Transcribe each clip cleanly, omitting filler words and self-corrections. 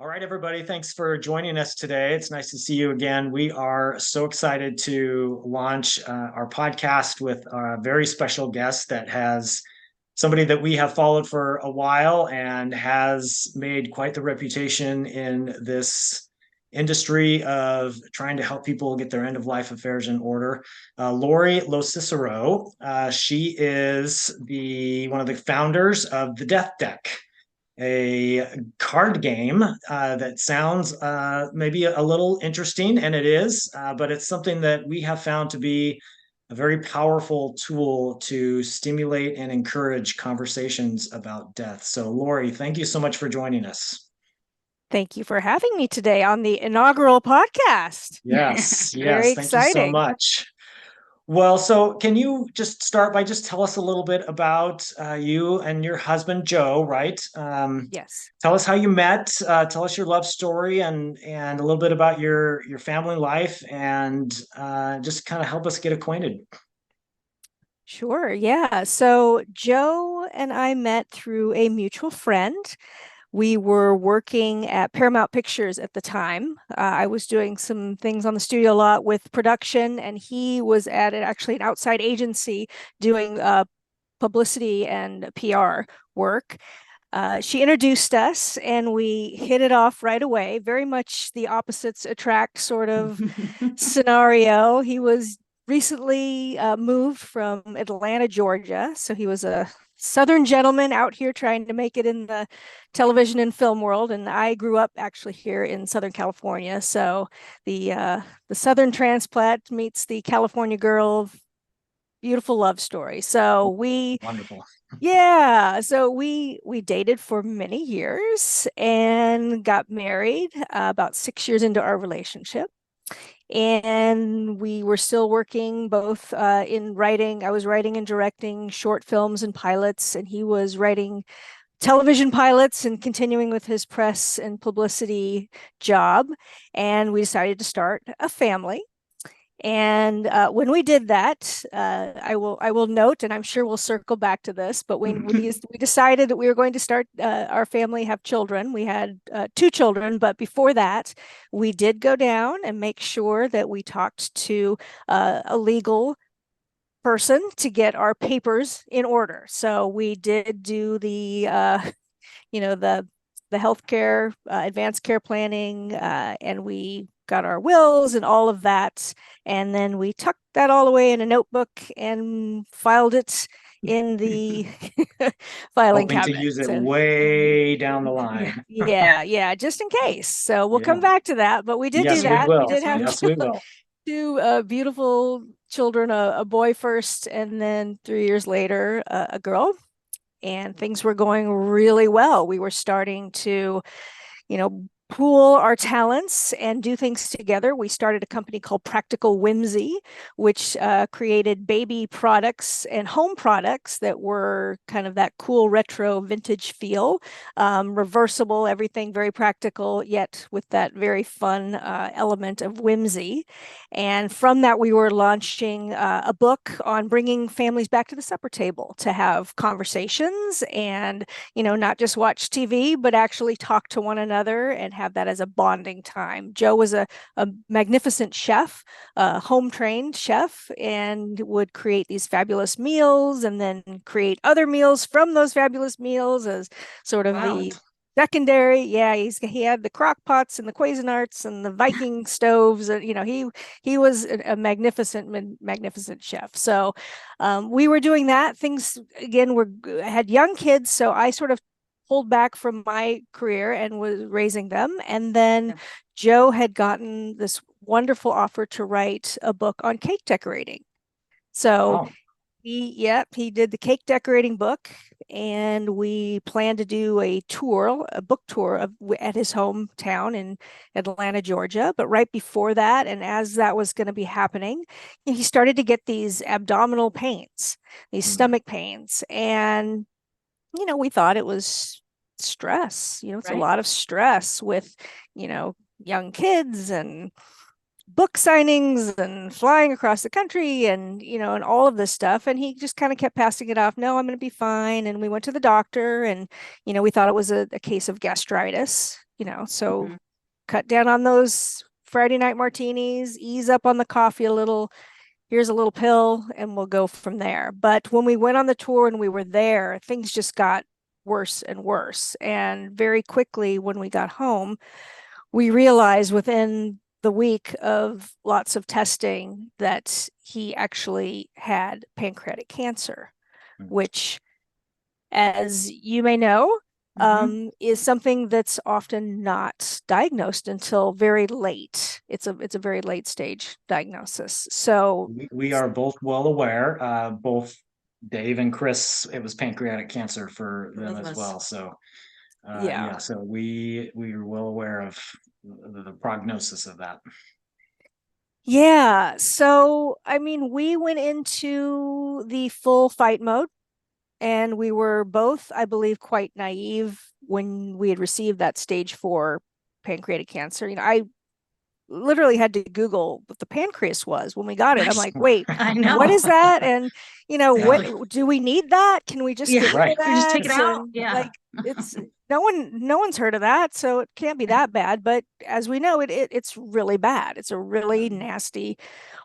All right, everybody. Thanks for joining us today. It's nice to see you again. We are so excited to launch our podcast with a very special guest that has somebody that we have followed for a while and has made quite the reputation in this industry of trying to help people get their end of life affairs in order. Lori LoCicero, she is the one of the founders of the Death Deck, a card game that sounds maybe a little interesting, and it is, but it's something that we have found to be a very powerful tool to stimulate and encourage conversations about death. So, Lori, thank you so much for joining us. Thank you for having me today on the inaugural podcast. Yes, Very yes, thank you so exciting. much. Well, so can you just start by just tell us a little bit about you and your husband, Joe, right? Yes. Tell us how you met. Tell us your love story and a little bit about your family life, and just kind of help us get acquainted. Sure. Yeah. So Joe and I met through a mutual friend. We were working at Paramount Pictures at the time. I was doing some things on the studio lot with production, and he was at actually an outside agency doing publicity and PR work. She introduced us and we hit it off right away. Very much the opposites attract sort of scenario. He was recently moved from Atlanta, Georgia. So he was a Southern gentleman out here trying to make it in the television and film world. And I grew up actually here in Southern California. So the Southern transplant meets the California girl, beautiful love story. Wonderful. So we dated for many years and got married about 6 years into our relationship. And we were still working both in writing. I was writing and directing short films and pilots, and he was writing television pilots and continuing with his press and publicity job. And we decided to start a family. And when we did that, I will note, and I'm sure we'll circle back to this, but when we decided that we were going to start our family, have children, we had two children. But before that, we did go down and make sure that we talked to a legal person to get our papers in order. So we did do you know, the healthcare, advanced care planning, and we got our wills and all of that. And then we tucked that all away in a notebook and filed it in the filing Hoping to cabinet. use it So, way down the line. yeah, just in case. So we'll come Yeah. back to that. But we did do Yes, we that. We will. did have Yes, we will. two beautiful children, a boy first, and then 3 years later, a girl. And things were going really well. We were starting to, pool our talents and do things together. We started a company called Practical Whimsy, which created baby products and home products that were kind of that cool retro vintage feel, reversible, everything very practical, yet with that very fun element of whimsy. And from that, we were launching a book on bringing families back to the supper table to have conversations and, not just watch TV, but actually talk to one another and have that as a bonding time. Joe was a magnificent chef, a home trained chef, and would create these fabulous meals and then create other meals from those fabulous meals as sort of Wow. the secondary. Yeah, he had the crock pots and the Cuisinarts and the Viking stoves. He was a magnificent chef. So we were doing that. Things again were had young kids, so I sort of pulled back from my career and was raising them. And then Yeah. Joe had gotten this wonderful offer to write a book on cake decorating. So Wow. he did the cake decorating book, and we planned to do a book tour at his hometown in Atlanta, Georgia. But right before that, and as that was going to be happening, he started to get these abdominal pains, these Mm. stomach pains, and we thought it was stress. It's a Right. lot of stress with, young kids and book signings and flying across the country and all of this stuff. And he just kind of kept passing it off. No, I'm going to be fine. And we went to the doctor and we thought it was a case of gastritis. So Mhm. cut down on those Friday night martinis, ease up on the coffee a little. Here's a little pill, and we'll go from there. But when we went on the tour and we were there, things just got worse and worse. And very quickly, when we got home, we realized within the week of lots of testing that he actually had pancreatic cancer, which, as you may know, is something that's often not diagnosed until very late. It's a very late stage diagnosis. So We are both well aware, both Dave and Chris, it was pancreatic cancer for them Both of as us. well. So, yeah. so we are well aware of the prognosis of that. Yeah. So, I mean, we went into the full fight mode, and we were both, I believe, quite naive when we had received that stage 4 pancreatic cancer. I literally had to Google what the pancreas was when we got it. I'm like, wait, I know. what is that? And what Exactly. do we need that? Can we just Yeah. get rid Right. of Can we just take that? it out? And Yeah. like, it's no one's heard of that, so it can't be that bad. But as we know, it's really bad. It's a really nasty,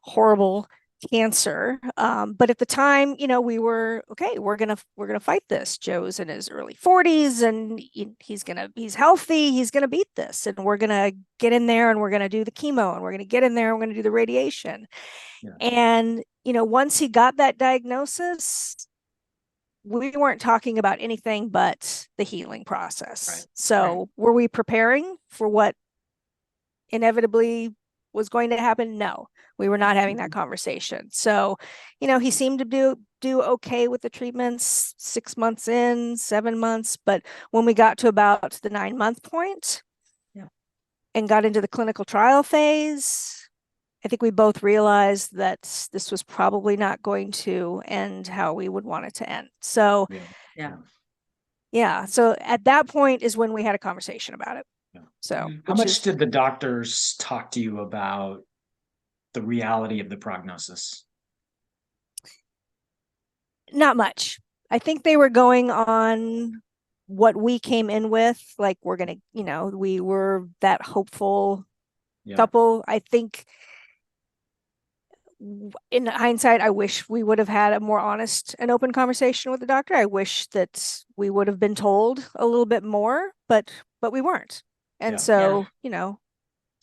horrible cancer. But at the time, we were okay. We're gonna fight this. Joe's in his early 40s, and he's healthy. He's gonna beat this, and we're gonna get in there, and we're gonna do the chemo, and we're gonna get in there, and we're gonna do the radiation. Yeah. And once he got that diagnosis, we weren't talking about anything but the healing process. Right. So were we preparing for what inevitably was going to happen? No, we were not having that conversation. So, he seemed to do okay with the treatments 6 months in, 7 months. But when we got to about the 9-month point and got into the clinical trial phase, I think we both realized that this was probably not going to end how we would want it to end. So, so at that point is when we had a conversation about it. Yeah. So, How much did the doctors talk to you about the reality of the prognosis? Not much. I think they were going on what we came in with. Like, we're going to, we were that hopeful couple. I think in hindsight, I wish we would have had a more honest and open conversation with the doctor. I wish that we would have been told a little bit more, but we weren't. And so,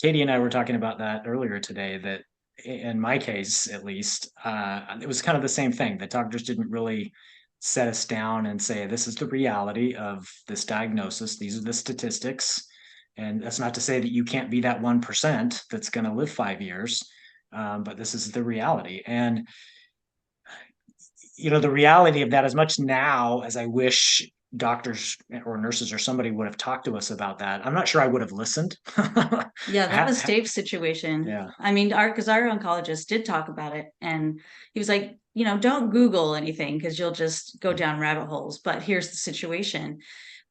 Katie and I were talking about that earlier today, that in my case, at least, it was kind of the same thing. The doctors didn't really set us down and say, this is the reality of this diagnosis. These are the statistics. And that's not to say that you can't be that 1% that's going to live 5 years. But this is the reality. And, the reality of that, as much now as I wish doctors or nurses or somebody would have talked to us about that, I'm not sure I would have listened. Yeah, that was Dave's situation. Yeah. I mean, because our oncologist did talk about it, and he was like, don't Google anything because you'll just go down rabbit holes. But here's the situation.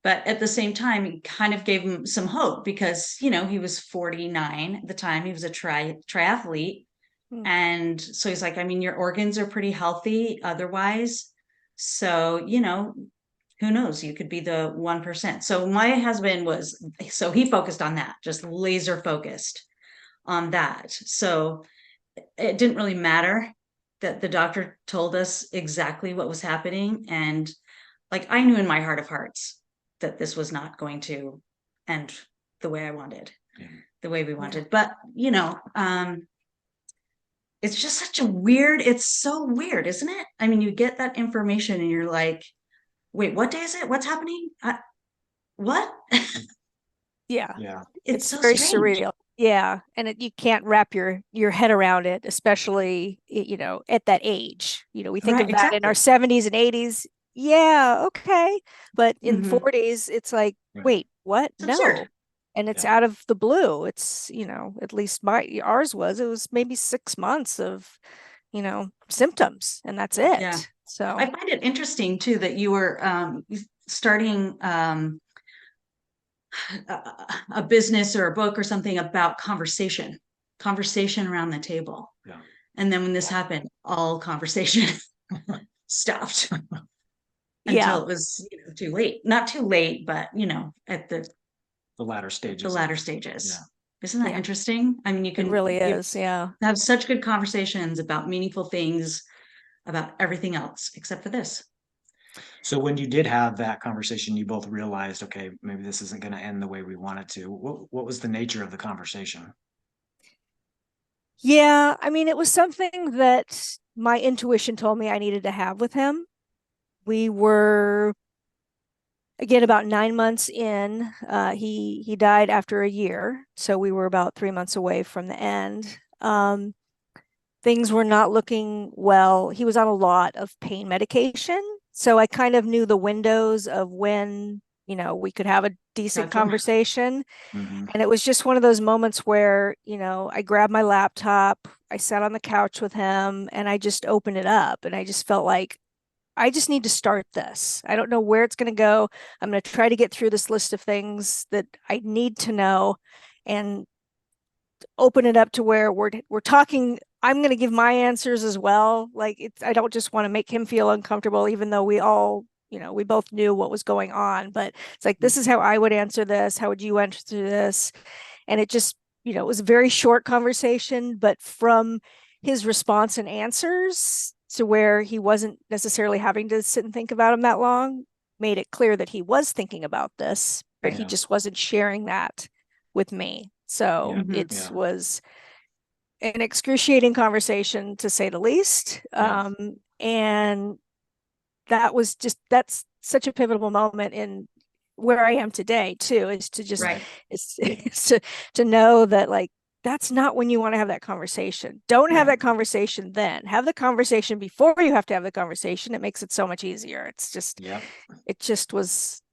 But at the same time, he kind of gave him some hope because, he was 49 at the time. He was a triathlete. And so he's like, I mean, your organs are pretty healthy otherwise. So, who knows? You could be the 1%. So my husband so he focused on that, just laser focused on that. So it didn't really matter that the doctor told us exactly what was happening. And like, I knew in my heart of hearts that this was not going to end the way I wanted, the way we wanted. But, it's just it's so weird, isn't it? I mean, you get that information and you're like, wait, what day is it? What's happening? What? Yeah. It's so very strange. surreal. Yeah. And you can't wrap your head around it, especially, at that age. We think Right, of that in our 70s and 80s. Yeah, okay. But in 40s, it's like, wait, what? It's No. absurd. And it's out of the blue. It's, at least ours it was maybe 6 months of, symptoms, and that's it. Yeah. So I find it interesting too that you were starting a business or a book or something about conversation around the table. Yeah. And then when this happened, all conversation stopped Yeah. until it was too late. Not too late, but at the The latter stages. The latter stages. Yeah. Isn't that Yeah. interesting? I mean, you It can really is. Yeah. have such good conversations about meaningful things, about everything else except for this. So when you did have that conversation, you both realized, okay, maybe this isn't going to end the way we want it to. What was the nature of the conversation? Yeah. I mean, it was something that my intuition told me I needed to have with him. We were, again, about 9 months in. He died after a year, so we were about 3 months away from the end. Things were not looking well. He was on a lot of pain medication, so I kind of knew the windows of when we could have a decent Gotcha. conversation. Mhm. And it was just one of those moments where I grabbed my laptop, I sat on the couch with him, and I just opened it up, and I just felt like I just need to start this. I don't know where it's going to go. I'm going to try to get through this list of things that I need to know and open it up to where we're talking. I'm going to give my answers as well. Like I don't just want to make him feel uncomfortable, even though we all, we both knew what was going on, but it's like, this is how I would answer this. How would you answer this? And it just, it was a very short conversation, but from his response and answers to where he wasn't necessarily having to sit and think about him that long, made it clear that he was thinking about this, but he just wasn't sharing that with me. So it was an excruciating conversation, to say the least. And that's such a pivotal moment in where I am today too, is to just is to know that, like, that's not when you want to have that conversation. Don't have that conversation then. Have the conversation before you have to have the conversation. It makes it so much easier. It's just it just was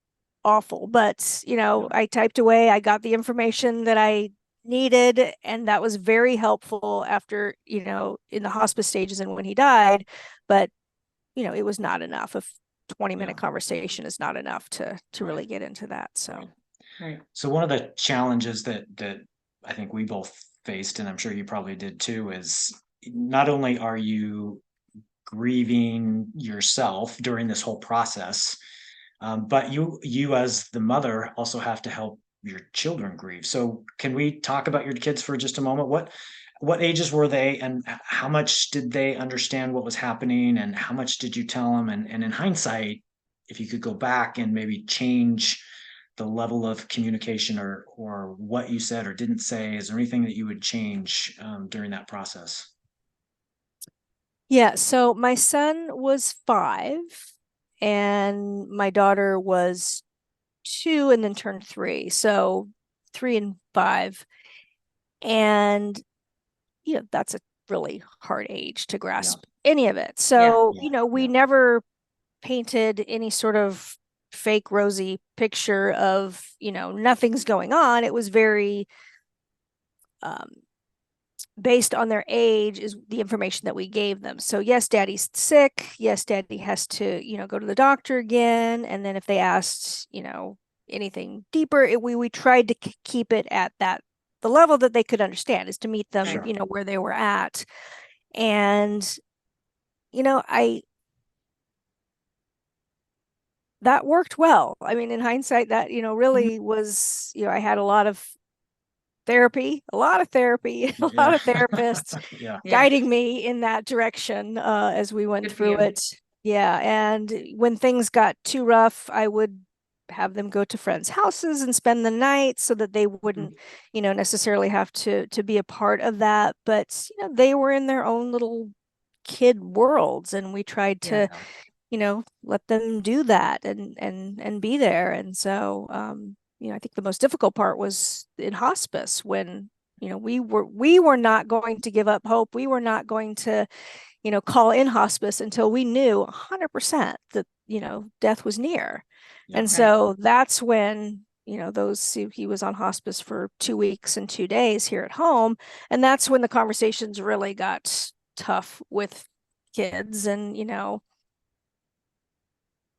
awful. But I typed away, I got the information that I needed, and that was very helpful after, in the hospice stages and when he died. But it was not enough. A 20-minute conversation is not enough to really get into that. So So one of the challenges that I think we both faced, and I'm sure you probably did too, is not only are you grieving yourself during this whole process, but you as the mother also have to help your children grieve. So can we talk about your kids for just a moment? What ages were they, and how much did they understand what was happening, and how much did you tell them? And in hindsight, if you could go back and maybe change the level of communication or what you said or didn't say, is there anything that you would change during that process? yeah, so my son was 5 and my daughter was 2 and then turned 3. So 3 and 5. And that's a really hard age to grasp any of it. So, we never painted any sort of fake rosy picture of, nothing's going on. It was very based on their age is the information that we gave them. So yes, daddy's sick. Yes, daddy has to, go to the doctor again. And then if they asked, anything deeper, we tried to keep it at the level that they could understand, is to meet them, where they were at. And, that worked well. I mean, in hindsight, that, really was, I had a lot of therapy, a lot of therapists guiding me in that direction as we went through it. Yeah. And when things got too rough, I would have them go to friends' houses and spend the night so that they wouldn't, necessarily have to be a part of that. But, they were in their own little kid worlds, and we tried to, let them do that and be there. And so, I think the most difficult part was in hospice when, we were not going to give up hope. We were not going to, call in hospice until we knew 100% that, death was near. And so that's when, he was on hospice for 2 weeks and 2 days here at home. And that's when the conversations really got tough with kids, and,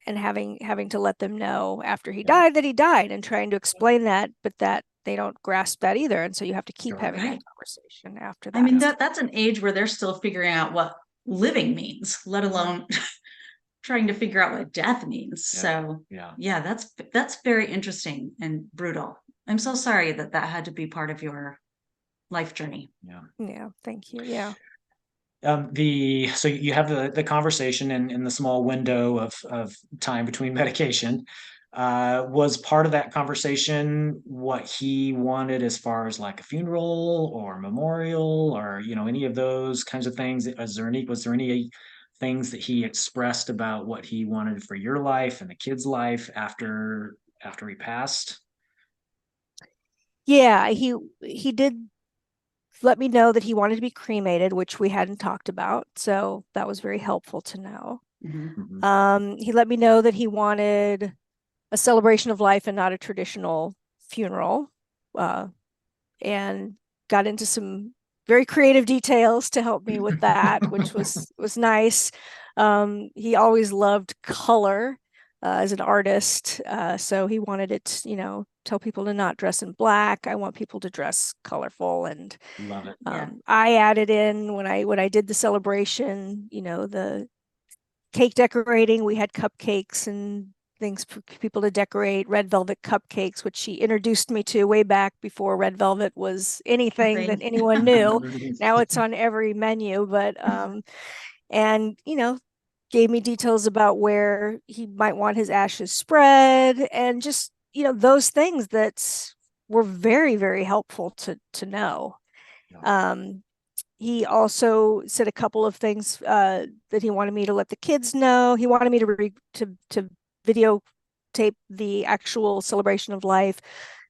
and having to let them know after he died that he died, and trying to explain that, but that they don't grasp that either. And so you have to keep having that conversation after that. I mean, that's an age where they're still figuring out what living means, let alone trying to figure out what death means. So that's very interesting and brutal. I'm so sorry that that had to be part of your life journey. Yeah, thank you. Yeah. So you have the conversation in the small window of time between medication. Was part of that conversation what he wanted as far as like a funeral or memorial or any of those kinds of things? Was there any things that he expressed about what he wanted for your life and the kid's life after he passed? Yeah, he did let me know that he wanted to be cremated, which we hadn't talked about. So that was very helpful to know. Mm-hmm. He let me know that he wanted a celebration of life and not a traditional funeral, and got into some very creative details to help me with that, which was nice. He always loved color as an artist, so he wanted it, tell people to not dress in black. I want people to dress colorful, and Love it. Yeah. I added in when I did the celebration, the cake decorating. We had cupcakes and things for people to decorate, red velvet cupcakes, which she introduced me to way back before red velvet was anything that anyone knew. Now it's on every menu, but and gave me details about where he might want his ashes spread, and just those things that were very, very helpful to know. um he also said a couple of things that he wanted me to let the kids know. He wanted me to videotape the actual celebration of life,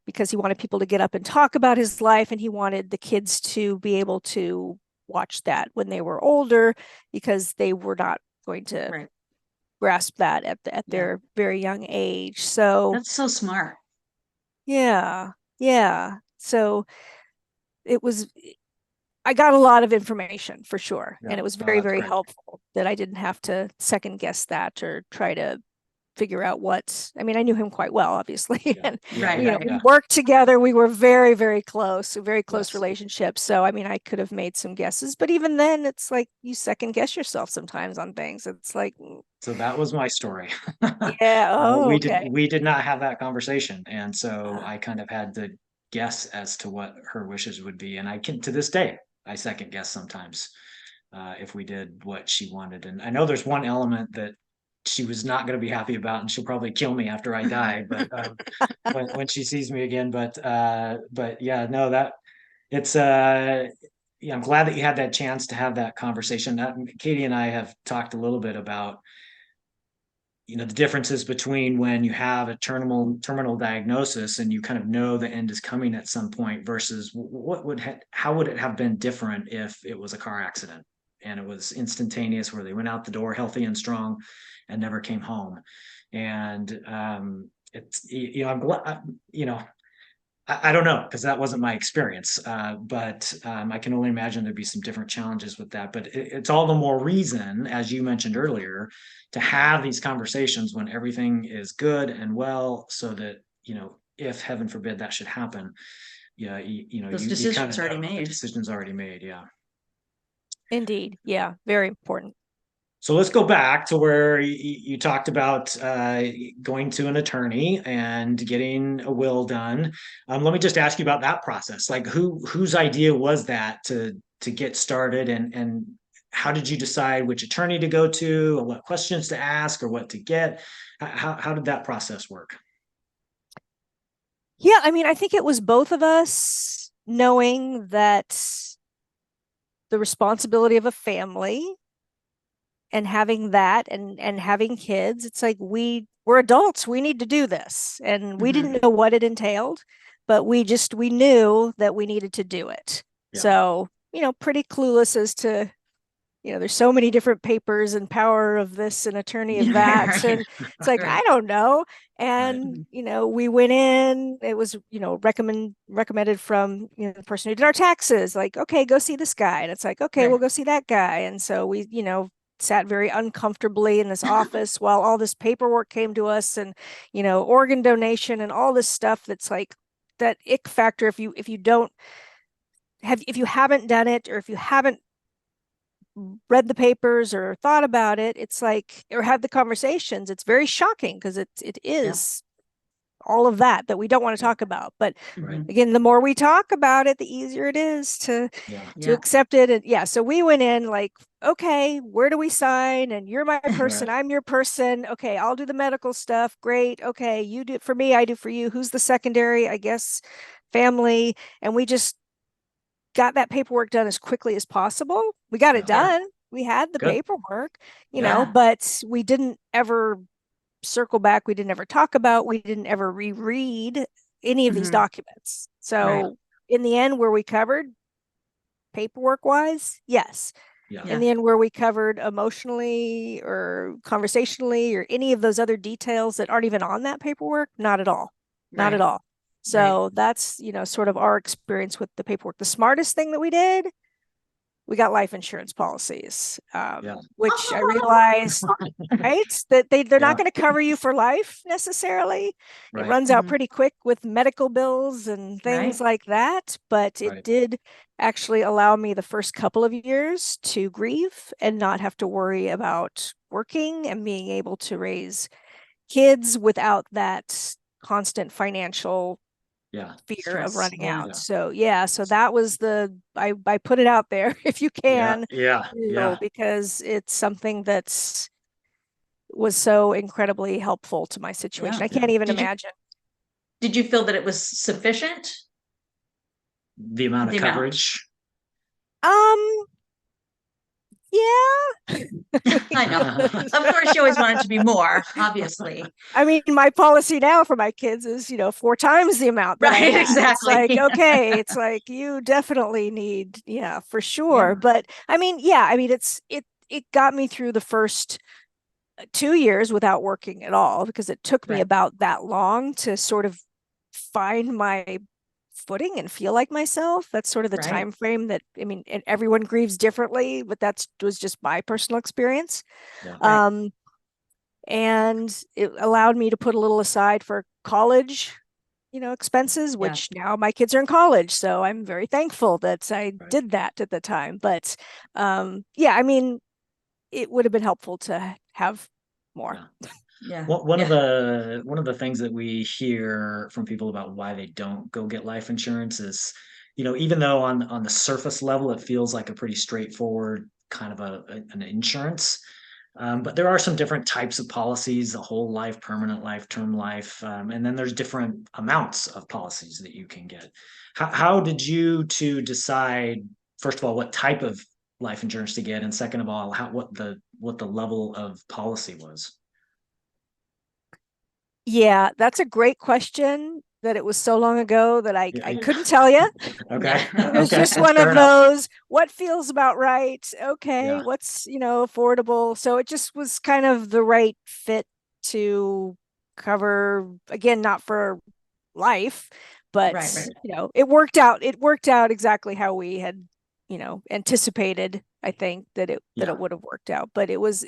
because he wanted people to get up and talk about his life, and he wanted the kids to be able to watch that when they were older, because they were not going to Right. grasp that at Yeah. their very young age. So That's so smart. yeah, yeah. So it was I got a lot of information for sure. Yeah. And it was Oh, very, that's very great. helpful that I didn't have to second guess that or try to figure out I mean, I knew him quite well, obviously. Yeah. And, Yeah. Right, Yeah. right. we Yeah. worked together. We were very, very close, a very close Yes. relationship. So, I mean, I could have made some guesses, but even then, it's like you second guess yourself sometimes on things. It's like, So that was my story. yeah, oh, We okay. did not have that conversation, and so Uh, I kind of had to guess as to what her wishes would be, and I can to this day I second guess sometimes if we did what she wanted, and I know there's one element that she was not going to be happy about, and she'll probably kill me after I die, but when she sees me again, but yeah, no, that it's yeah, I'm glad that you had that chance to have that conversation. Katie and I have talked a little bit about the differences between when you have a terminal diagnosis and you kind of know the end is coming at some point versus how would it have been different if it was a car accident and it was instantaneous, where they went out the door healthy and strong and never came home. And it's I'm glad I don't know, because that wasn't my experience, but I can only imagine there'd be some different challenges with that. But it's all the more reason, as you mentioned earlier, to have these conversations when everything is good and well, so that if heaven forbid that should happen, yeah, Those you kind decisions of already know the made. decision's already made. Yeah. Indeed. Yeah, very important. So let's go back to where you talked about going to an attorney and getting a will done. Let me just ask you about that process. Like, whose idea was that to get started, and how did you decide which attorney to go to, or what questions to ask, or what to get? How did that process work? Yeah, I mean, I think it was both of us knowing that the responsibility of a family and having that, and having kids, it's like we're adults, we need to do this, and we Mhm. didn't know what it entailed, but we knew that we needed to do it. Yeah. So pretty clueless as to there's so many different papers and power of this and attorney of Yeah, that, right. and it's like I Right. don't know. Right. And we went in, it was recommended from the person who did our taxes, like, okay, go see this guy, and it's like, okay, we'll Right. go see that guy. And so we sat very uncomfortably in this office while all this paperwork came to us, and organ donation and all this stuff that's like that ick factor. If you haven't done it, or if you haven't read the papers or thought about it, it's like, or had the conversations, it's very shocking, because it Yeah. is all of that we don't want to talk about. But Right. again, the more we talk about it, the easier it is to accept it. And so we went in like, okay, where do we sign? And you're my person, Right. I'm your person. Okay, I'll do the medical stuff. Great. Okay, you do it for me, I do for you. Who's the secondary? I guess family. And we just got that paperwork done as quickly as possible. We got it done. We had the Good. paperwork, but we didn't ever circle back. We didn't ever talk about, we didn't ever reread any of these documents. So in the end, were we covered paperwork wise? Yes. In the end, were we covered emotionally or conversationally or any of those other details that aren't even on that paperwork? Not at all. Not at all. So that's, sort of our experience with the paperwork. The smartest thing that we did, we got life insurance policies, which I realized, right, that they're not going to cover you for life necessarily. It runs out pretty quick with medical bills and things like that. But it did actually allow me the first couple of years to grieve and not have to worry about working and being able to raise kids without that constant financial fear Stress. of running out. So that was I put it out there if you can, because it's something that's was so incredibly helpful to my situation. I can't even imagine. Did you feel that it was sufficient? The amount of coverage? Yeah. I know. Of course, you always want it to be more, obviously. I mean, my policy now for my kids is, 4 times the amount. Right, exactly. It's like, okay, it's like you definitely need, for sure. But I mean, it got me through the first 2 years without working at all, because it took me about that long to sort of find my footing and feel like myself. That's sort of the time frame that, I mean, and everyone grieves differently, but that was just my personal experience. And it allowed me to put a little aside for college, expenses, which now my kids are in college. So I'm very thankful that I did that at the time. But I mean, it would have been helpful to have more. Well, one of the things that we hear from people about why they don't go get life insurance is, even though on the surface level it feels like a pretty straightforward kind of an insurance, but there are some different types of policies: a whole life, permanent life, term life, and then there's different amounts of policies that you can get. How did you two decide, first of all, what type of life insurance to get, and second of all, what the level of policy was? Yeah, that's a great question. That it was so long ago that I couldn't tell you. Okay. It was just one of those, what feels about right? Okay, what's, affordable? So it just was kind of the right fit to cover, again, not for life, but it worked out. It worked out exactly how we had, anticipated, I think, that it would have worked out. But it was,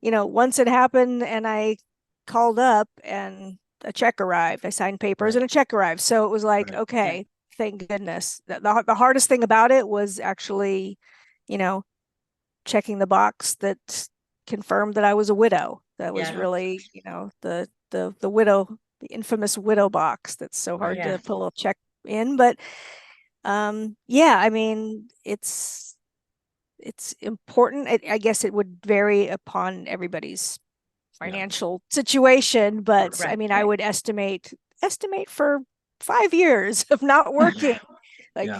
once it happened and I called up and a check arrived, I signed papers and a check arrived. So it was like, okay, thank goodness. The hardest thing about it was actually, checking the box that confirmed that I was a widow. That was really, the widow, the infamous widow box that's so hard to put a little check in. But I mean, it's important. I guess it would vary upon everybody's financial situation, but I mean, I would estimate for 5 years of not working. Add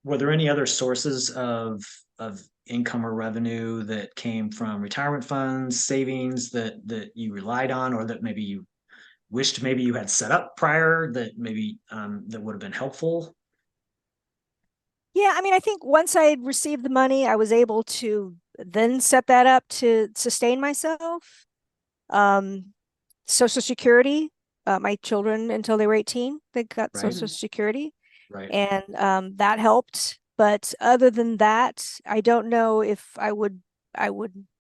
were there any other sources of income or revenue that came from retirement funds, savings that you relied on, or that maybe you wished maybe you had set up prior, that maybe that would have been helpful? Yeah, I mean, I think once I had received the money, I was able to then set that up to sustain myself. Social Security, my children until they were 18, they got Social Security, and that helped. But other than that, I don't know if I would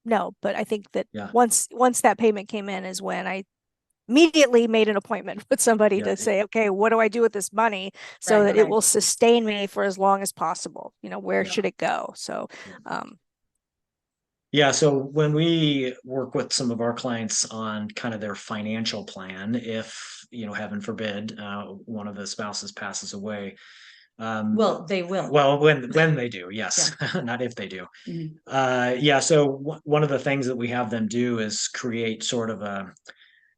know. But I think that once that payment came in is when I immediately made an appointment with somebody to say, okay, what do I do with this money so that it will sustain me for as long as possible? Where should it go? So, Yeah, so when we work with some of our clients on kind of their financial plan, if, heaven forbid, one of the spouses passes away, Well, they will. well, when they do, Yeah. yes, not if they do. Mhm. Yeah, so one of the things that we have them do is create sort of a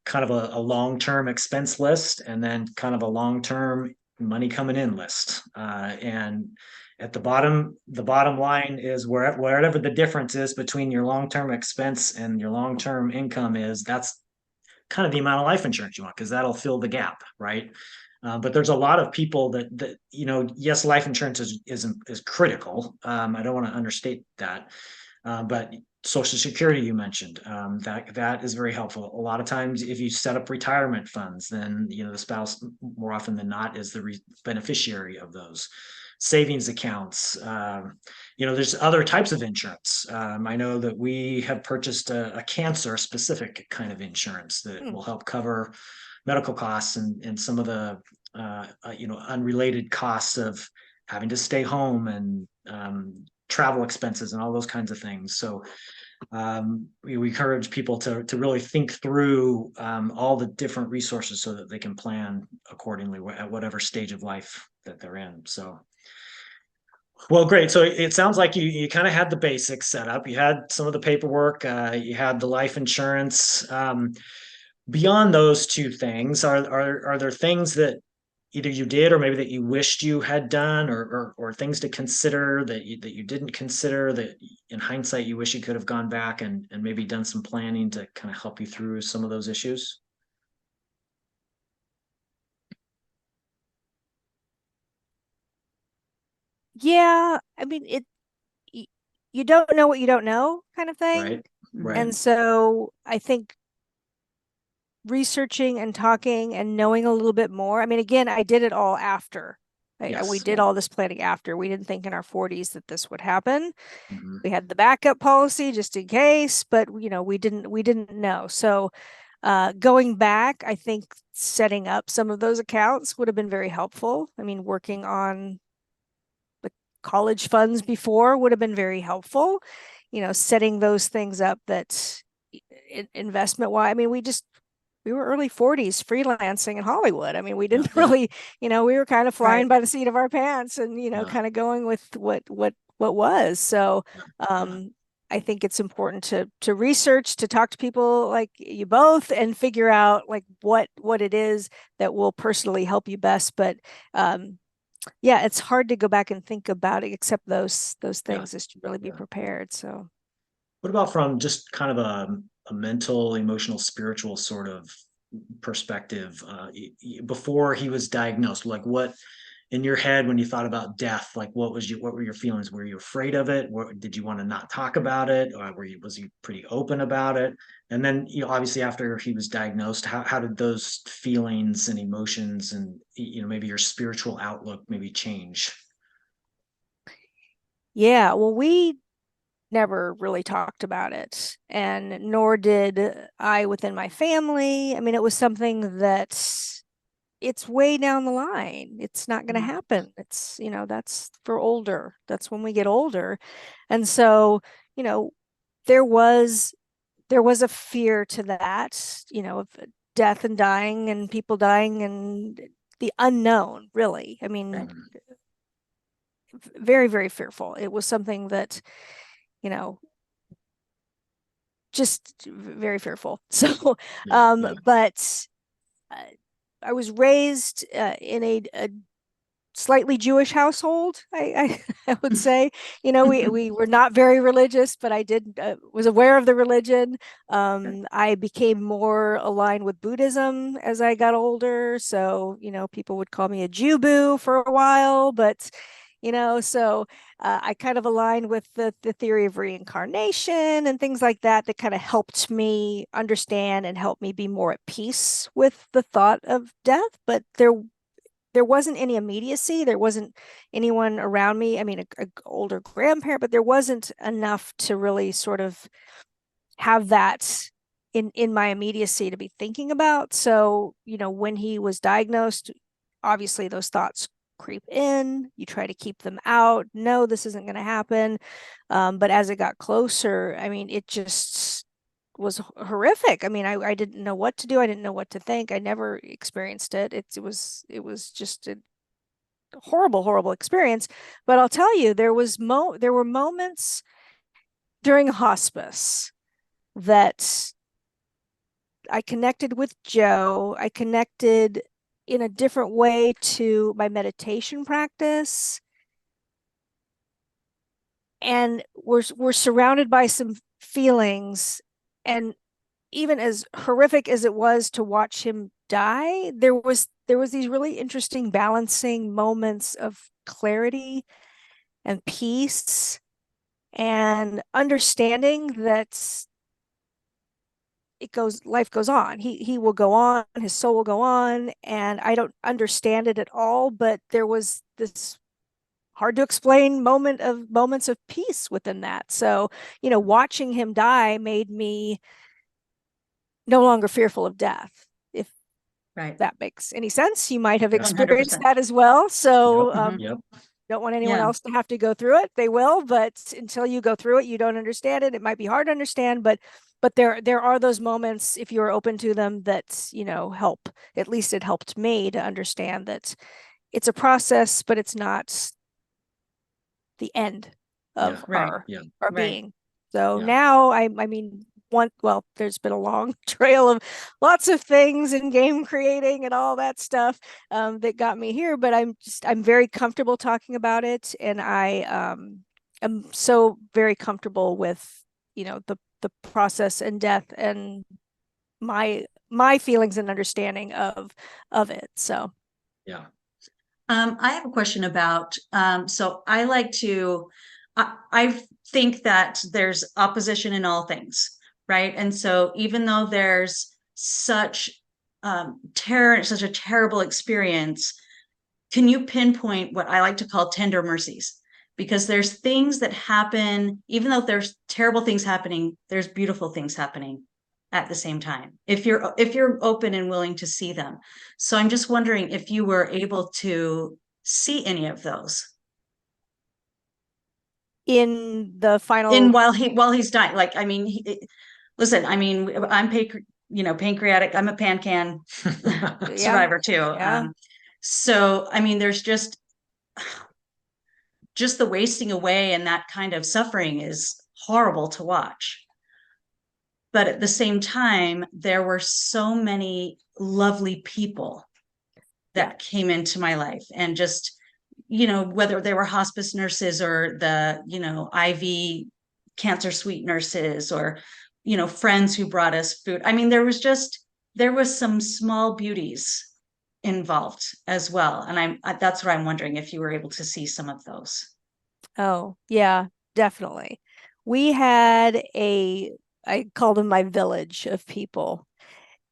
kind of a long-term expense list and then kind of a long-term money coming in list. And at the bottom line is wherever the difference is between your long-term expense and your long-term income is, that's kind of the amount of life insurance you want, because that'll fill the gap, right? But there's a lot of people that yes, life insurance is critical. I don't want to understate that, but Social Security you mentioned, that is very helpful. A lot of times, if you set up retirement funds, then the spouse more often than not is the beneficiary of those savings accounts. There's other types of insurance. I know that we have purchased a cancer specific kind of insurance that will help cover medical costs and some of the unrelated costs of having to stay home and travel expenses and all those kinds of things. So we encourage people to really think through all the different resources so that they can plan accordingly at whatever stage of life that they're in. So, well, great. So it sounds like you kind of had the basics set up. You had some of the paperwork. You had the life insurance. Beyond those two things, are there things that either you did or maybe that you wished you had done, or things to consider that you didn't consider, that in hindsight you wish you could have gone back and maybe done some planning to kind of help you through some of those issues? Yeah, I mean, you don't know what you don't know kind of thing. Right. Right. And so I think researching and talking and knowing a little bit more. I mean, again, I did it all after. We Yes. did all this planning after. We didn't think in our 40s that this would happen. Mhm. We had the backup policy just in case, but we didn't know. So going back, I think setting up some of those accounts would have been very helpful. I mean, working on the college funds before would have been very helpful. Setting those things up that investment wise. I mean, we were early 40s freelancing in Hollywood. I mean, we Yeah. didn't Yeah. really, we were kind of flying Right. by the seat of our pants and, Yeah. kind of going with what was. So, Yeah. Yeah. um, I think it's important to research, to talk to people like you both and figure out like what it is that will personally help you best. But yeah, it's hard to go back and think about it except those Yeah. things is to really be Yeah. prepared. So What about from just kind of a mental, emotional, spiritual sort of perspective? Before he was diagnosed, like what in your head when you thought about death, like what were your feelings? Were you afraid of it? Did you want to not talk about it? Or was you pretty open about it? And then, obviously after he was diagnosed, how did those feelings and emotions and, maybe your spiritual outlook maybe change? yeah, well, we never really talked about it, and nor did I within my family. I mean, it was something that it's way down the line. It's not going to happen. It's, that's for older. That's when we get older. And so, you know, there was there was a fear to that, of death and dying and people dying and the unknown, really. I mean, Mhm. very, very fearful. It was something that, you know, just very fearful. So, Yeah, yeah, but uh, I was raised in a slightly Jewish household, I would say. We were not very religious, but I did was aware of the religion. okay. I became more aligned with Buddhism as I got older. So, people would call me a Jew boo for a while, but so I kind of aligned with the theory of reincarnation and things like that that kind of helped me understand and help me be more at peace with the thought of death. But there wasn't any immediacy. There wasn't anyone around me. I mean, a older grandparent, but there wasn't enough to really sort of have that in my immediacy to be thinking about. So, when he was diagnosed, obviously those thoughts creep in, you try to keep them out. No, this isn't going to happen. But as it got closer, I mean, it just was horrific. I mean, I didn't know what to do. I didn't know what to think. I never experienced it. It was just a horrible, horrible experience. But I'll tell you, there were moments during hospice that I connected with Joe. I connected in a different way to my meditation practice. And we're surrounded by some feelings. And even as horrific as it was to watch him die, there was these really interesting balancing moments of clarity and peace and understanding that life goes on. He will go on, his soul will go on, and I don't understand it at all, but there was this hard to explain moments of peace within that. So, watching him die made me no longer fearful of death. If Right. that makes any sense, you might have Yeah. experienced 100%. that as well. So, Yep. don't want anyone Yeah. else to have to go through it. They will, but until you go through it, you don't understand it. It might be hard to understand, but there are those moments, if you're open to them, that help. At least it helped me to understand that it's a process, but it's not the end of Yeah. Right. our Yeah. our Right. being. So Yeah. now I mean, there's been a long trail of lots of things in game creating and all that stuff that got me here, but I'm very comfortable talking about it, and I am so very comfortable with the process and death and my feelings and understanding of it. So Yeah. I have a question about, so I think that there's opposition in all things, right? And so even though there's such such a terrible experience, can you pinpoint what I like to call tender mercies? Because there's things that happen, even though there's terrible things happening, there's beautiful things happening at the same time, if you're open and willing to see them. So I'm just wondering if you were able to see any of those in the in final, while he's dying. Like, I mean, listen, I mean, pancreatic, I'm a pan-can yeah, survivor too. yeah. So I mean, there's just the wasting away, and that kind of suffering is horrible to watch. But at the same time, there were so many lovely people Yeah. that came into my life, and just, whether they were hospice nurses or the, IV cancer suite nurses, or, friends who brought us food. I mean, there was some small beauties involved as well. And that's what I'm wondering, if you were able to see some of those. Oh, yeah, definitely. We had I called them my village of people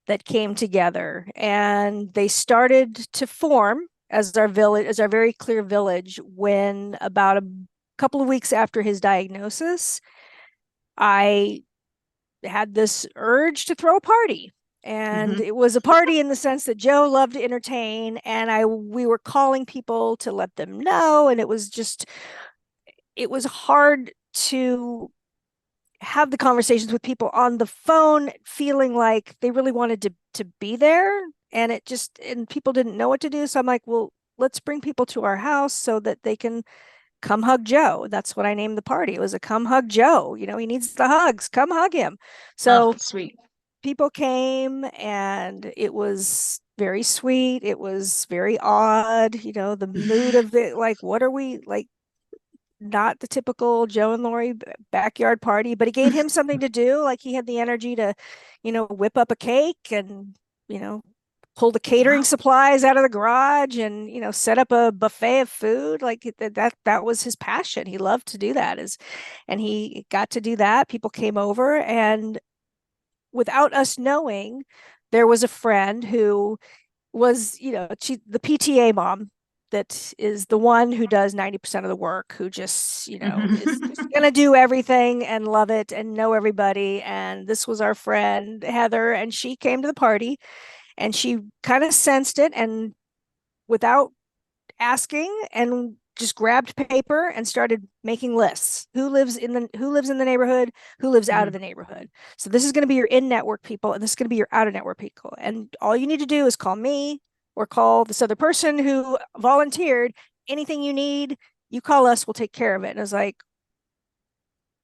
that came together, and they started to form as our village, as our very clear village, when about a couple of weeks after his diagnosis, I had this urge to throw a party. And it was a party in the sense that Joe loved to entertain, and we were calling people to let them know, and it was hard to have the conversations with people on the phone, feeling like they really wanted to be there, and people didn't know what to do. So I'm like, well, let's bring people to our house so that they can come hug Joe. That's what I named the party. It was a come hug Joe. He needs the hugs. Come hug him. So Sweet. people came, and it was very sweet. It was very odd, the mood of it. Like, what are we like? Not the typical Joe and Lori backyard party, but it gave him something to do. Like, he had the energy to, whip up a cake and, pull the catering supplies out of the garage and, set up a buffet of food. Like, that was his passion. He loved to do that, and he got to do that. People came over, and without us knowing, there was a friend who was, the PTA mom that is the one who does 90% of the work, who just, is just going to do everything and love it and know everybody. And this was our friend, Heather, and she came to the party, and she kind of sensed it. And without asking and just grabbed paper and started making lists. Who lives in the neighborhood, who lives out of the neighborhood. So this is going to be your in-network people, and this is going to be your out-of-network people. And all you need to do is call me or call this other person who volunteered. Anything you need, you call us, we'll take care of it. And it was like,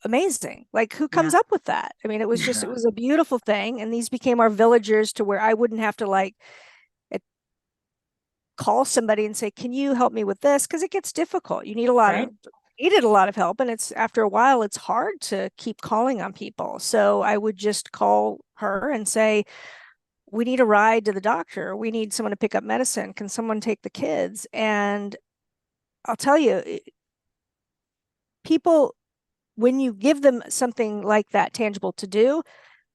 amazing. Like, who comes up with that? I mean, it was just, it was a beautiful thing. And these became our villagers, to where I wouldn't have to like call somebody and say, can you help me with this? Because it gets difficult. You need a lot of needed a lot of help. And it's, after a while, it's hard to keep calling on people. So I would just call her and say, we need a ride to the doctor. We need someone to pick up medicine. Can someone take the kids? And I'll tell you, people, when you give them something like that tangible to do,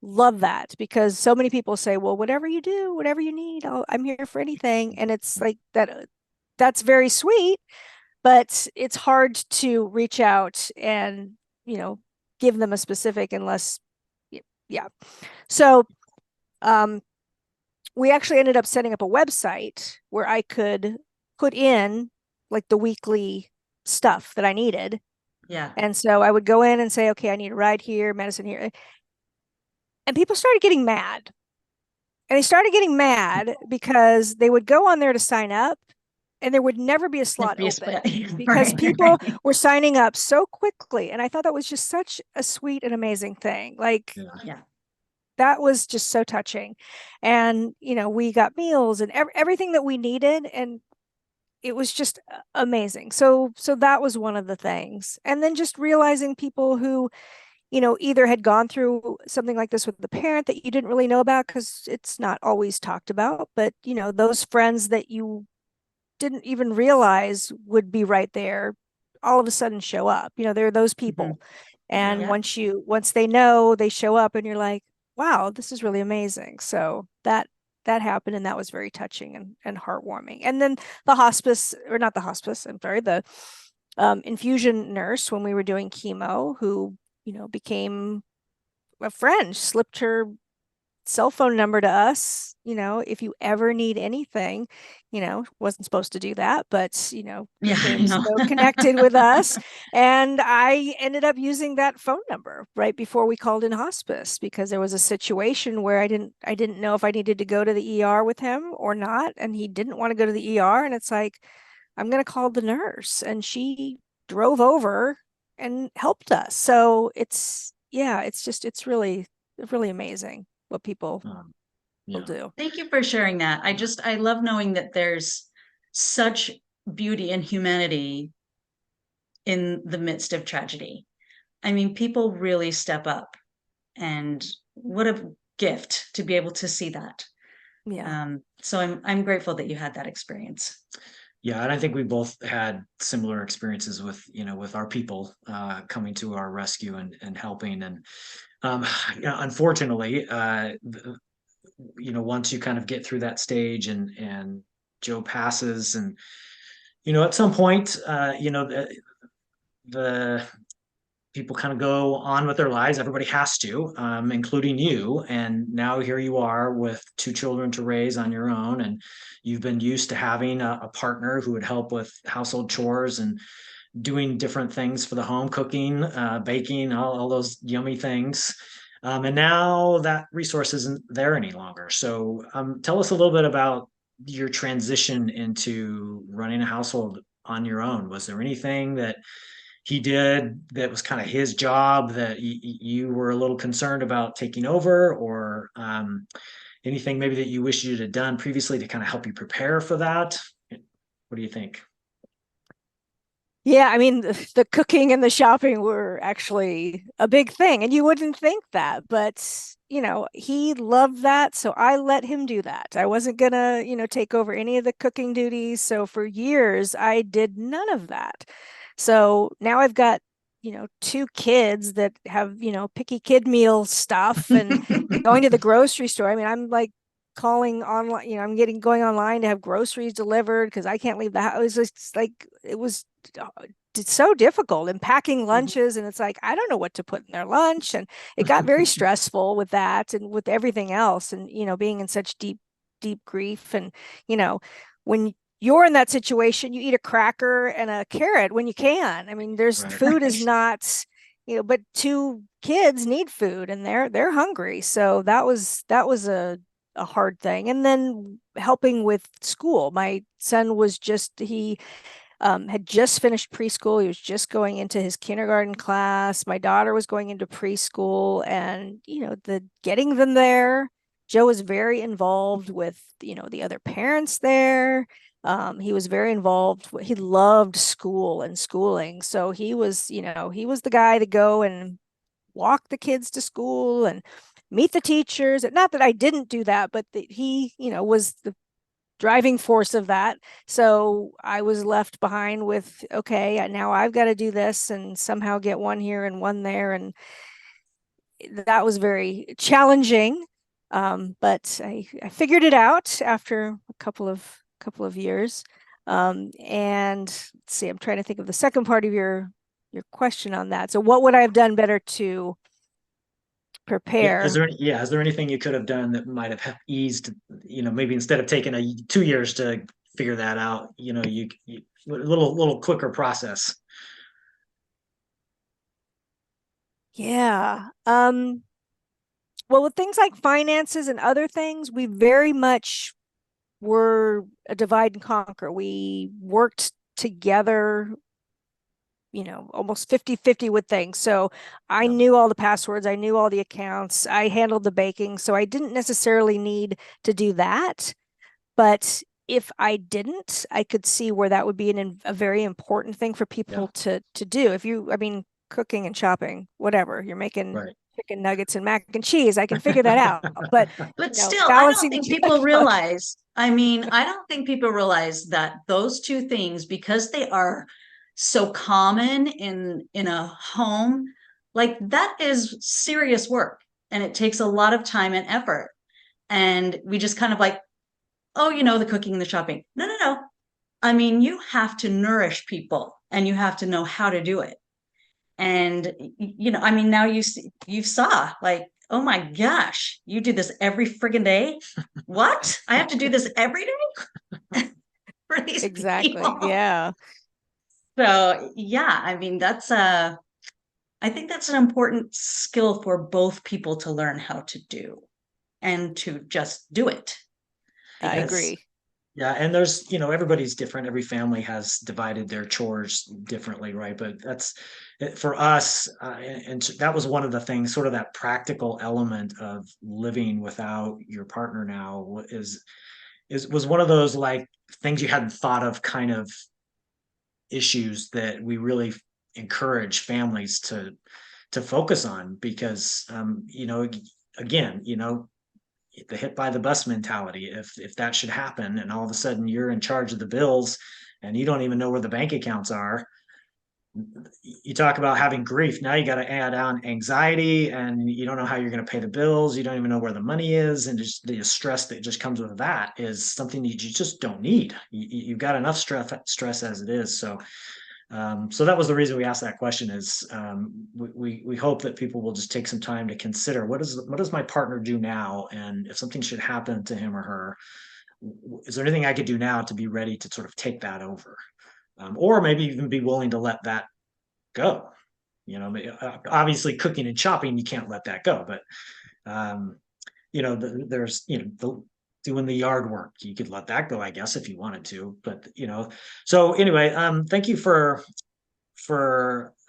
love that, because so many people say, well, whatever you do, whatever you need, I'm here for anything. And it's like that, that's very sweet, but it's hard to reach out and, give them a specific unless, yeah. So, we actually ended up setting up a website where I could put in like the weekly stuff that I needed. Yeah. And so I would go in and say, okay, I need a ride here, medicine here. And people started getting mad. And they started getting mad because they would go on there to sign up and there would never be a slot open because people were signing up so quickly. And I thought that was just such a sweet and amazing thing. Like, that was just so touching. And, we got meals and everything that we needed. And it was just amazing. So that was one of the things. And then just realizing people who, either had gone through something like this with the parent that you didn't really know about, because it's not always talked about, but, those friends that you didn't even realize would be right there, all of a sudden show up. There are those people. And once they know, they show up and you're like, wow, this is really amazing. So that happened, and that was very touching and heartwarming. And then the hospice, or not the hospice, I'm sorry, the infusion nurse, when we were doing chemo, who, became a friend, slipped her cell phone number to us, if you ever need anything, wasn't supposed to do that, but, became so connected with us. And I ended up using that phone number right before we called in hospice, because there was a situation where I didn't know if I needed to go to the ER with him or not. And he didn't want to go to the ER. And it's like, I'm going to call the nurse, and she drove over and helped us. So it's really, really amazing what people will do. Thank you for sharing that. I love knowing that there's such beauty and humanity in the midst of tragedy. I mean, people really step up, and what a gift to be able to see that. So I'm grateful that you had that experience. Yeah, and I think we both had similar experiences with, with our people coming to our rescue and helping. And unfortunately, once you kind of get through that stage and Joe passes, and at some point, the people kind of go on with their lives. Everybody has to, including you. And now here you are with 2 children to raise on your own. And you've been used to having a partner who would help with household chores and doing different things for the home, cooking, baking, all those yummy things. And now that resource isn't there any longer. So tell us a little bit about your transition into running a household on your own. Was there anything that he did that was kind of his job that you were a little concerned about taking over, or anything maybe that you wish you'd have done previously to kind of help you prepare for that? What do you think? Yeah, I mean, the cooking and the shopping were actually a big thing, and you wouldn't think that, but he loved that, so I let him do that. I wasn't gonna, take over any of the cooking duties. So for years, I did none of that. So now I've got, 2 kids that have, picky kid meal stuff and going to the grocery store. I mean, I'm like calling online, I'm going online to have groceries delivered because I can't leave the house. It was just like, it was so difficult, and packing lunches. And it's like, I don't know what to put in their lunch. And it got very stressful with that and with everything else. And, being in such deep, deep grief. And, when you're in that situation, you eat a cracker and a carrot when you can. I mean, there's Right. food is not, but two kids need food and they're hungry. So that was a hard thing. And then helping with school. My son was just he had just finished preschool. He was just going into his kindergarten class. My daughter was going into preschool, and the getting them there. Joe was very involved with the other parents there. He was very involved. He loved school and schooling, so he was the guy to go and walk the kids to school and meet the teachers. Not that I didn't do that, but that he was the driving force of that. So I was left behind with, okay, now I've got to do this and somehow get one here and one there. And that was very challenging. But I figured it out after a couple of years. And let's see, I'm trying to think of the second part of your question on that. So what would I have done better to prepare? Is there anything you could have done that might have eased, maybe instead of taking 2 years to figure that out, you a little quicker process? Yeah. Well, with things like finances and other things, we very much were a divide and conquer. We worked together, almost 50-50 with things. So I Yeah. knew all the passwords, I knew all the accounts, I handled the baking. So I didn't necessarily need to do that. But if I didn't, I could see where that would be a very important thing for people to do. I mean, cooking and shopping, whatever, you're making Right. chicken nuggets and mac and cheese, I can figure that out. But But still, I don't balancing the think people checkbook. realize, I mean, I don't think people realize that those two things, because they are so common in a home, like that is serious work and it takes a lot of time and effort. And we just kind of like, oh, the cooking and the shopping. No, no, no. I mean, you have to nourish people and you have to know how to do it. And I mean, now you saw like, oh my gosh, you do this every friggin' day. What? I have to do this every day for these Exactly. people. Yeah. So yeah, I mean, I think that's an important skill for both people to learn how to do and to just do it. I Yes. agree. Yeah, and there's, everybody's different. Every family has divided their chores differently, right? But that's for us, and that was one of the things, sort of that practical element of living without your partner now was one of those like things you hadn't thought of, kind of issues that we really encourage families to focus on, because again, the hit by the bus mentality. If that should happen and all of a sudden you're in charge of the bills and you don't even know where the bank accounts are, you talk about having grief. Now you got to add on anxiety, and you don't know how you're going to pay the bills. You don't even know where the money is, and just the stress that just comes with that is something that you just don't need. You've got enough stress as it is. So that was the reason we asked that question. Is we hope that people will just take some time to consider what does my partner do now, and if something should happen to him or her, is there anything I could do now to be ready to sort of take that over, or maybe even be willing to let that go. Obviously cooking and shopping, you can't let that go, but um, there's doing the yard work, you could let that go, I guess, if you wanted to. But so anyway, thank you for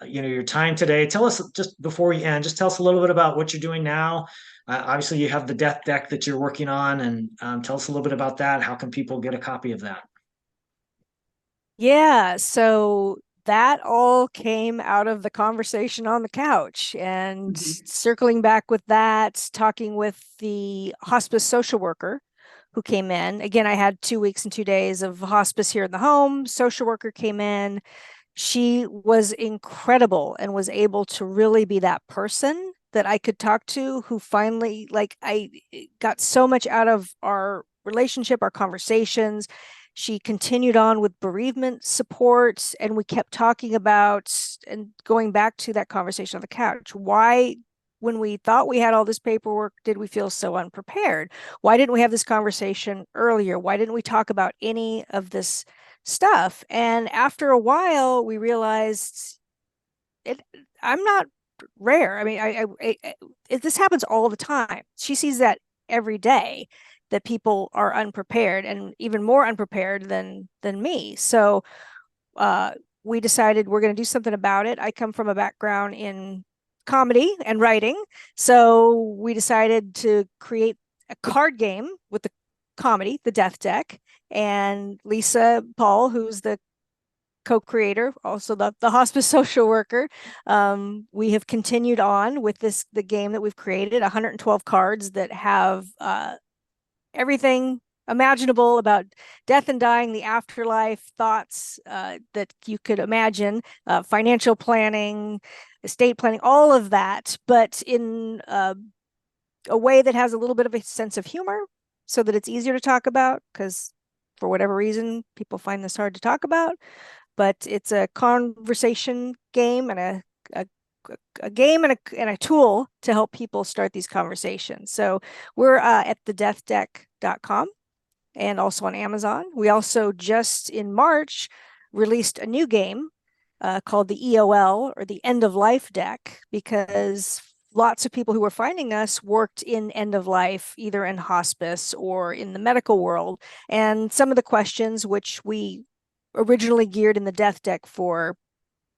your time today. Tell us, just before we end, just tell us a little bit about what you're doing now. Obviously you have the death deck that you're working on, and tell us a little bit about that. How can people get a copy of that? Yeah, so that all came out of the conversation on the couch, and circling back with that, talking with the hospice social worker who came in. Again, I had 2 weeks and 2 days of hospice here in the home. Social worker came in. She was incredible and was able to really be that person that I could talk to, who finally, like, I got so much out of our relationship, our conversations. She continued on with bereavement support, and we kept talking about and going back to that conversation on the couch. Why when we thought we had all this paperwork, did we feel so unprepared? Why didn't we have this conversation earlier? Why didn't we talk about any of this stuff? And after a while, we realized I'm not rare. I mean, this happens all the time. She sees that every day, that people are unprepared and even more unprepared than me. So we decided we're going to do something about it. I come from a background in comedy and writing, so we decided to create a card game with the comedy, the Death Deck. And Lisa Paul, who's the co-creator, also the hospice social worker. We have continued on with the game that we've created, 112 cards that have everything imaginable about death and dying, the afterlife, thoughts that you could imagine, financial planning, estate planning, all of that, but in a way that has a little bit of a sense of humor so that it's easier to talk about, because for whatever reason, people find this hard to talk about. But it's a conversation game and a game and a tool to help people start these conversations. So we're at thedeathdeck.com and also on Amazon. We also just in March released a new game called the EOL, or the End of Life Deck, because lots of people who were finding us worked in end of life, either in hospice or in the medical world. And some of the questions, which we originally geared in the Death Deck for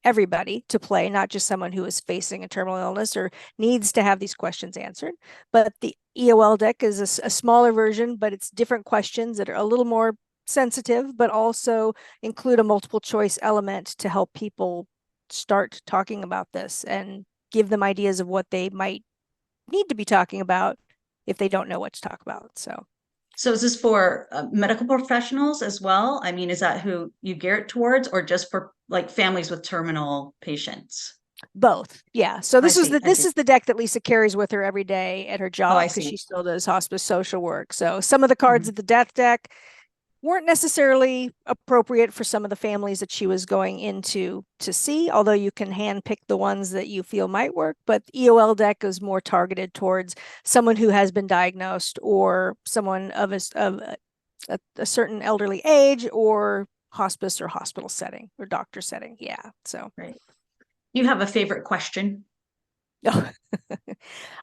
everybody to play, not just someone who is facing a terminal illness or needs to have these questions answered. But the EOL deck is a smaller version, but it's different questions that are a little more sensitive, but also include a multiple choice element to help people start talking about this and give them ideas of what they might need to be talking about if they don't know what to talk about. So is this for medical professionals as well? I mean, is that who you gear it towards, or just for like families with terminal patients? Both, yeah. So this is the deck that Lisa carries with her every day at her job, because she still does hospice social work. So some of the cards at the Death Deck weren't necessarily appropriate for some of the families that she was going into to see, although you can hand pick the ones that you feel might work. But EOL deck is more targeted towards someone who has been diagnosed, or someone of a certain elderly age, or hospice or hospital setting or doctor setting. Yeah. So right. You have a favorite question?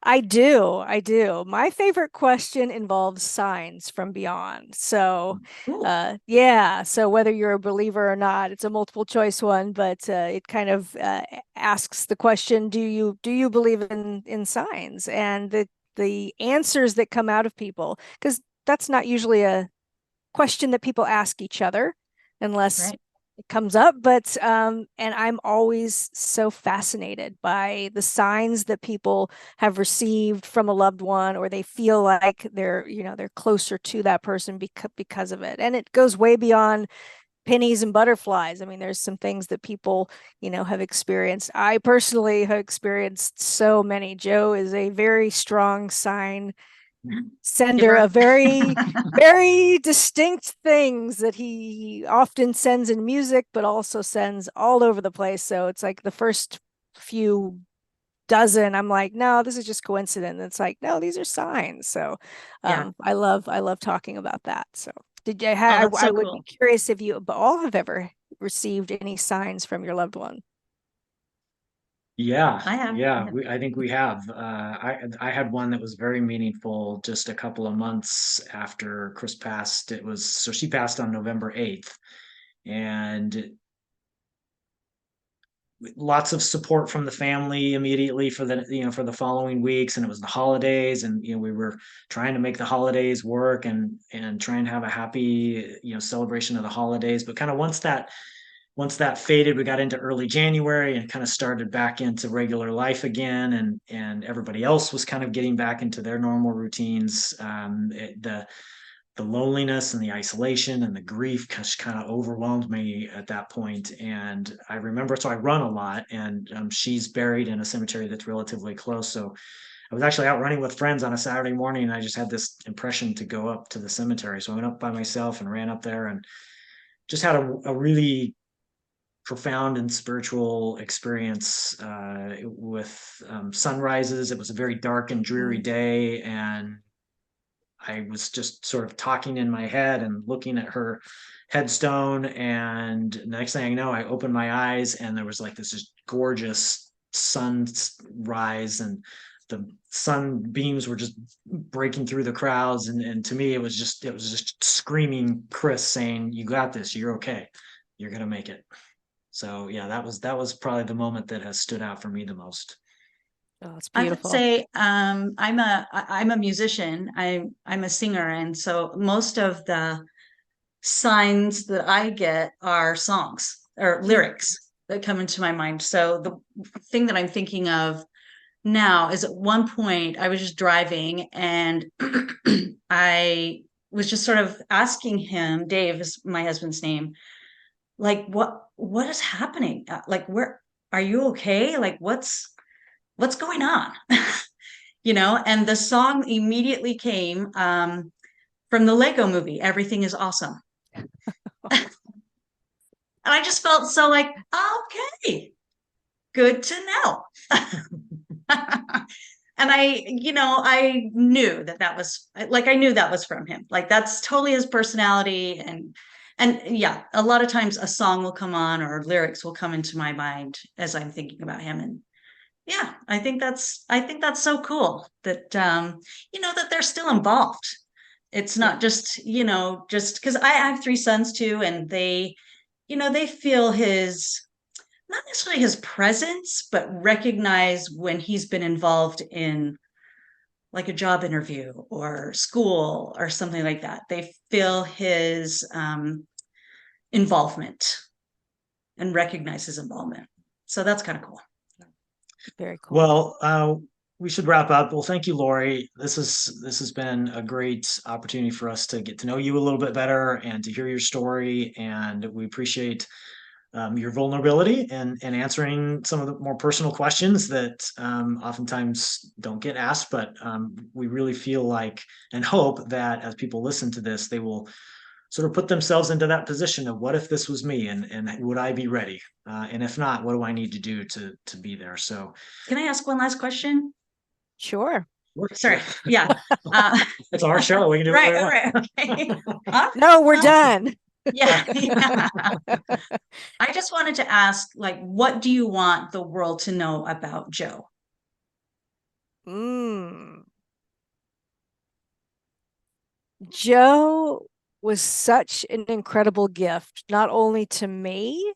I do. My favorite question involves signs from beyond. So, yeah. So whether you're a believer or not, it's a multiple choice one, but it kind of asks the question: Do you believe in signs? And the answers that come out of people, because that's not usually a question that people ask each other, unless it comes up. But and I'm always so fascinated by the signs that people have received from a loved one, or they feel like they're closer to that person because of it. And it goes way beyond pennies and butterflies. I mean, there's some things that people have experienced. I personally have experienced so many. Joe is a very strong sign sender of very very distinct things that he often sends in music, but also sends all over the place. So it's like the first few dozen, I'm like, no, this is just coincidence. It's like, no, these are signs. So I love talking about that. So I would be curious if you all have ever received any signs from your loved one. Yeah, I have. yeah, I think we have. I had one that was very meaningful just a couple of months after Chris passed. So she passed on November 8th, and lots of support from the family immediately for the following weeks. And it was the holidays, and we were trying to make the holidays work and try and have a happy celebration of the holidays. But kind of once that faded, we got into early January and kind of started back into regular life again, and everybody else was kind of getting back into their normal routines. The loneliness and the isolation and the grief just kind of overwhelmed me at that point. And I remember, so I run a lot, and she's buried in a cemetery that's relatively close. So I was actually out running with friends on a Saturday morning, and I just had this impression to go up to the cemetery. So I went up by myself and ran up there, and just had a really profound and spiritual experience with sunrises. It was a very dark and dreary day, and I was just sort of talking in my head and looking at her headstone. And the next thing I know, I opened my eyes and there was like this just gorgeous sunrise, and the sunbeams were just breaking through the crowds. And to me, it was just screaming Chris, saying, "You got this. You're okay. You're gonna make it." So yeah, that was probably the moment that has stood out for me the most. Oh, it's I would beautiful. say I'm a musician. I'm a singer, and so most of the signs that I get are songs or lyrics that come into my mind. So the thing that I'm thinking of now is, at one point I was just driving and I was just sort of asking him, Dave is my husband's name, like what is happening? Like, where are you okay? Like, what's going on? And the song immediately came from the Lego movie, Everything is Awesome. And I just felt so like, okay, good to know. And I knew that was like, I knew that was from him. Like, that's totally his personality. And yeah, a lot of times a song will come on or lyrics will come into my mind as I'm thinking about him. And yeah, I think that's so cool that that they're still involved. It's not just just because I have three sons too, and they feel his, not necessarily his presence, but recognize when he's been involved in like a job interview or school or something like that. They feel his involvement and recognize his involvement. So that's kind of cool. Very cool. Well, we should wrap up. Well, thank you, Lori. This has been a great opportunity for us to get to know you a little bit better and to hear your story. And we appreciate your vulnerability and answering some of the more personal questions that oftentimes don't get asked. But we really feel like and hope that as people listen to this, they will sort of put themselves into that position of, what if this was me, and would I be ready? And if not, what do I need to do to be there? So Can I ask one last question? Sure. Sorry. Yeah. It's our show. We can do right. whatever we want. Okay. No, we're done. Yeah. I just wanted to ask, like, what do you want the world to know about Joe? Joe was such an incredible gift, not only to me,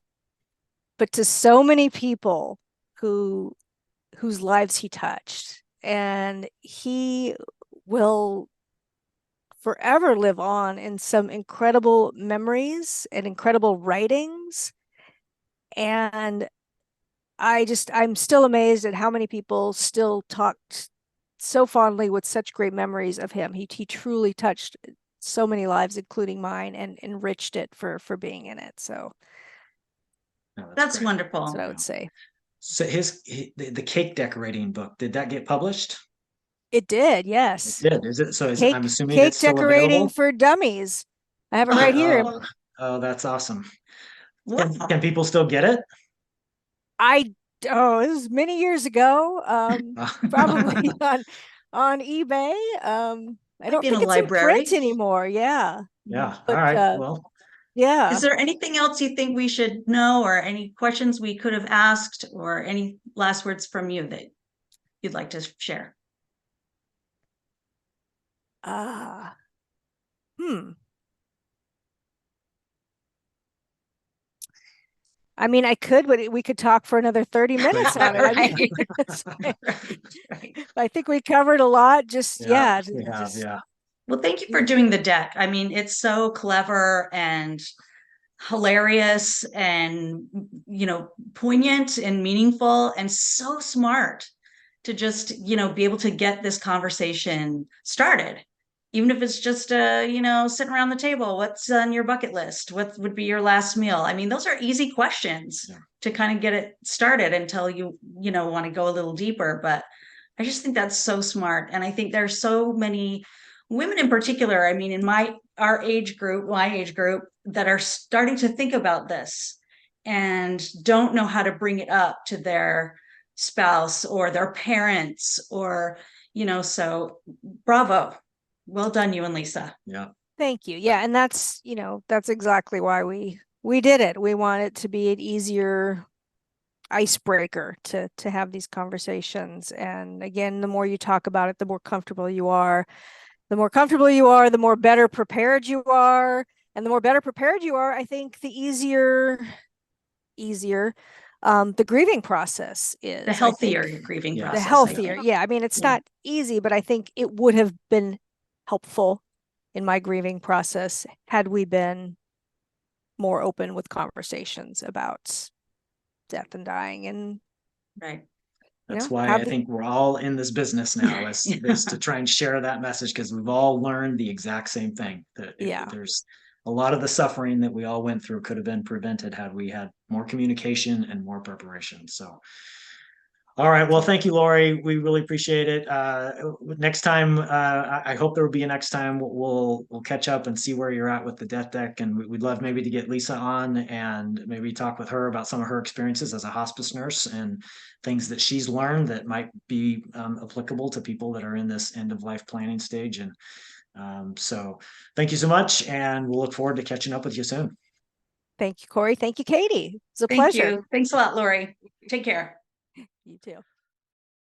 but to so many people whose lives he touched. And he will forever live on in some incredible memories and incredible writings. And I'm still amazed at how many people still talk so fondly with such great memories of him. He truly touched so many lives, including mine, and enriched it for being in it. So that's wonderful. That's what I would say. So the cake decorating book, did that get published? It did, yes. It did. Is it? So I'm assuming cake it's still decorating available for dummies. I have it right here. Oh, that's awesome. Can people still get it? It was many years ago. Probably on eBay. I don't think it's in print anymore. Yeah. Yeah. All right. Well, yeah. Is there anything else you think we should know, or any questions we could have asked, or any last words from you that you'd like to share? I mean, I could, but we could talk for another 30 minutes on it. I think we covered a lot. Yeah. Well, thank you for doing the deck. I mean, it's so clever and hilarious and, poignant and meaningful, and so smart to just, be able to get this conversation started. Even if it's just, sitting around the table, what's on your bucket list? What would be your last meal? I mean, those are easy questions to kind of get it started until you want to go a little deeper. But I just think that's so smart. And I think there's so many women in particular, I mean, in my age group, that are starting to think about this and don't know how to bring it up to their spouse or their parents, or, so bravo. Well done, you and Lisa. Yeah. Thank you. Yeah. And that's, that's exactly why we did it. We want it to be an easier icebreaker to have these conversations. And again, the more you talk about it, the more comfortable you are. The more comfortable you are, the more better prepared you are. And the more better prepared you are, I think the easier the grieving process is. The healthier grieving Yeah. process. The healthier. Yeah. I mean, it's not easy, but I think it would have been helpful in my grieving process had we been more open with conversations about death and dying. And Right. That's why I think we're all in this business now, is to try and share that message, because we've all learned the exact same thing, that there's a lot of the suffering that we all went through could have been prevented had we had more communication and more preparation. So, all right. Well, thank you, Lori. We really appreciate it. Next time, I hope there will be a next time. We'll catch up and see where you're at with the death deck, and we'd love maybe to get Lisa on and maybe talk with her about some of her experiences as a hospice nurse and things that she's learned that might be applicable to people that are in this end of life planning stage. And so, thank you so much, and we'll look forward to catching up with you soon. Thank you, Corey. Thank you, Katie. It's a pleasure. Thanks a lot, Lori. Take care. You too.